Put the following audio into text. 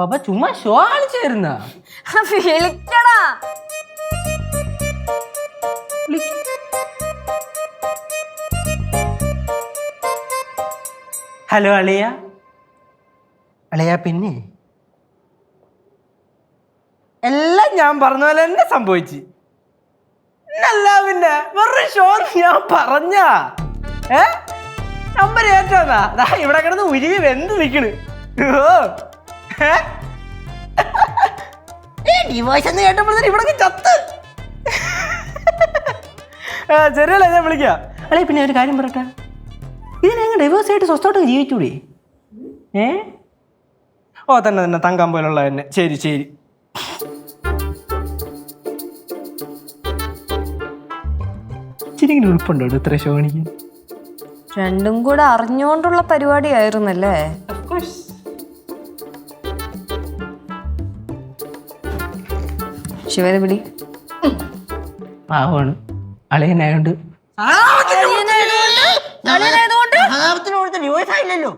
അപ്പൊ ചുമ്മാ show കളിച്ചായിരുന്ന വിളിക്കടാ. Hello അളിയ. അളിയ പിന്നെ എല്ലാം ഞാൻ പറഞ്ഞ പോലെ തന്നെ സംഭവിച്ചു. അല്ല പിന്നെ വെറുതെ ഷോ ഞാൻ പറഞ്ഞ നമ്പർ ഏറ്റോന്നാ ഇവിടെ കിടന്ന് ഉരുവി വെന്ത് നിക്കണ്. ഡിവോഴ്സ് എന്ന് കേട്ടപ്പോഴത്തേന് ഇവിടെ ചത്ത്. ചെറിയല്ലേ ഞാൻ വിളിക്കാം. അല്ലെ പിന്നെ ഒരു കാര്യം പറയട്ടെ, ഇതിനെങ്ങനെ ഡൈവേഴ്സ് ആയിട്ട് സ്വസ്ഥമായിട്ട് ജീവിച്ചൂടെ? ഓ തന്നെ തന്നെ തങ്കം പോലുള്ള തന്നെ. ശരി ശരി. ഇച്ചിരിങ്ങനെ ഉൾപ്പുണ്ടോ ഇത്ര ഷോ കാണിക്കാൻ? രണ്ടും കൂടെ അറിഞ്ഞുകൊണ്ടുള്ള പരിപാടിയായിരുന്നല്ലേ? ശിവനെ പിടി. പാവമാണ് അളിയനായോണ്ട്. അളിയനായതുകൊണ്ട് ഡിവോഴ്സ് ആയില്ലല്ലോ.